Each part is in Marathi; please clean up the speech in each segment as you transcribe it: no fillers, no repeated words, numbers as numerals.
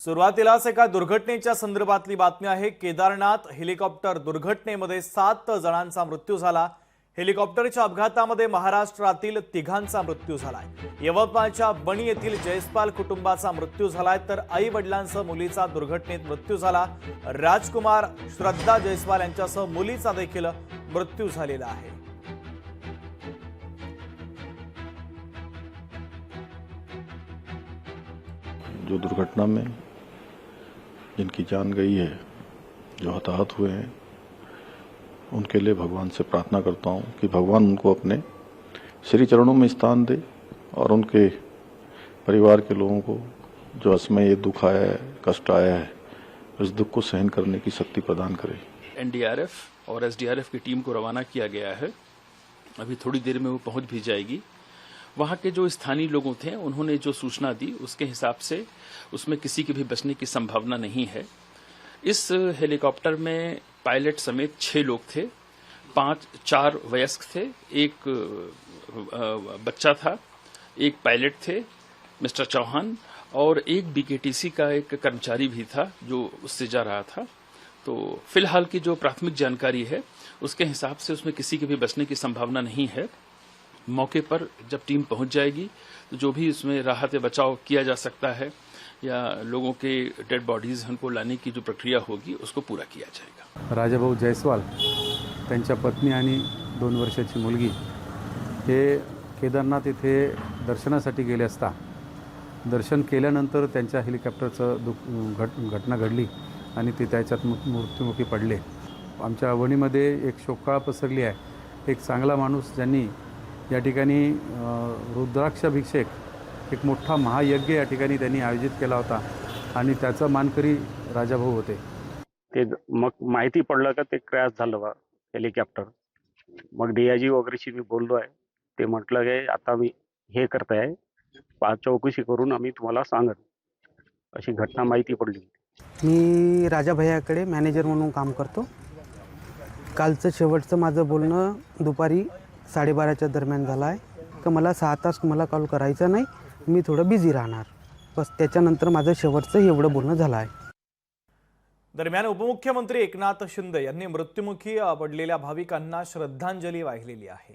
सुरुवातीलाच एका दुर्घटनेच्या संदर्भातली बातमी आहे। केदारनाथ हेलिकॉप्टर दुर्घटनेमध्ये 7 जणांचा मृत्यू झाला। हेलिकॉप्टरच्या अपघातामध्ये महाराष्ट्रातील तिघांचा मृत्यू झालाय। यवतमाळच्या बणी येथील जयस्पाल कुटुंबाचा मृत्यू झालाय, तर आई वडिलांसह मुलीचा दुर्घटनेत मृत्यू झाला। राजकुमार, श्रद्धा जयस्वाल यांच्यासह मुलीचा देखील मृत्यू झालेला आहे। जो दुर्घटना में जिनकी जान गई है, जो हताहत हुए हैं, उनके लिए भगवान से प्रार्थना करता हूं कि भगवान उनको अपने श्री चरणों में स्थान दे और उनके परिवार के लोगों को जो असमय ये दुख आया है, कष्ट आया है, इस दुख को सहन करने की शक्ति प्रदान करे। एनडीआरएफ और एसडीआरएफ की टीम को रवाना किया गया है। अभी थोड़ी देर में वो पहुंच भी जाएगी। वहां के जो स्थानीय लोगों थे उन्होंने जो सूचना दी उसके हिसाब से उसमें किसी के भी बचने की संभावना नहीं है। इस हेलीकॉप्टर में पायलट समेत 6 लोग थे। 4 वयस्क थे, एक बच्चा था, एक पायलट थे मिस्टर चौहान, और एक बीकेटीसी का एक कर्मचारी भी था जो उससे जा रहा था। तो फिलहाल की जो प्राथमिक जानकारी है उसके हिसाब से उसमें किसी के भी बचने की संभावना नहीं है। मौके पर जब टीम पहुंच जाएगी तो जो भी उसमें राहत या बचाव किया जा सकता है या लोगों के डेड बॉडीज उनको लाने की जो प्रक्रिया होगी उसको पूरा किया जाएगा। राजाभाऊ जयस्वाल, त्यांच्या पत्नी आणि 2 वर्षाची मुलगी हे केदारनाथ येथे दर्शनासाठी गेले असता दर्शन केल्यानंतर त्यांच्या हेलिकॉप्टरचं घटना घडली आणि ते त्याच्यात मृत्युमुखी पडले। आमच्या वणीमध्ये एक शोककळा पसरली आहे। एक चांगला माणूस ज्यांनी या ठिकाणी रुद्राक्षाभिषेक एक मोठा महायज्ञ या ठिकाणी त्यांनी आयोजित केला होता आणि त्याचा मानकरी राजाभाऊ होते। ते मग माहिती पडलं का ते क्रॅश झालं बा हेलिकॉप्टर। मग डीआयजी वगैरेशी मी बोललो आहे। ते म्हटलं की आता मी हे करत आहे, चौकशी करून आम्ही तुम्हाला सांगत, अशी घटना माहिती पडली। मी राजा भैयाकडे मॅनेजर म्हणून काम करतो। कालचं शेवटचं माझं बोलणं दुपारी 12:30च्या दरम्यान झालं आहे। तर मला 6 तास मला कॉल करायचा नाही, मी थोडं बिझी राहणार, बस त्याच्यानंतर माझं शेवटचं एवढं बोलणं झालं आहे। दरम्यान उपमुख्यमंत्री एकनाथ शिंदे यांनी मृत्युमुखी पडलेल्या भाविकांना श्रद्धांजली वाहिलेली आहे।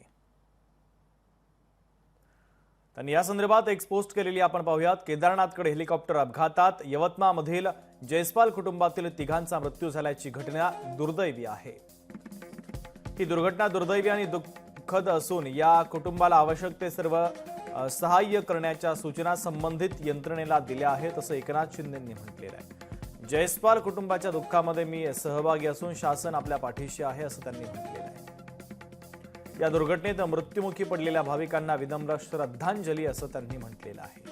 त्यांनी या संदर्भात एक पोस्ट केलेली आपण पाहूयात। केदारनाथकडे हेलिकॉप्टर अपघातात यवतमाळमधील जयस्पाल कुटुंबातील तिघांचा मृत्यू झाल्याची घटना दुर्दैवी आहे। ही दुर्घटना दुर्दैवी आणि दुःखद असून या कुटुंबाला आवश्यक ते सर्व सहाय्य करण्याच्या सूचना संबंधित यंत्रणेला दिल्या आहेत, असं एकनाथ शिंदेंनी म्हटलेलं आहे। जयस्पाल कुटुंबाच्या दुःखामध्ये मी सहभागी असून शासन आपल्या पाठीशी आहे, असं त्यांनी म्हटलेलं आहे। या दुर्घटनेत मृत्युमुखी पडलेल्या भाविकांना विनम्र श्रद्धांजली, असं त्यांनी म्हटलेलं आहे।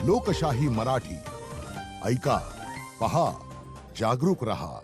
लोकशाही मराठी ऐका, पहा, जागरूक रहा।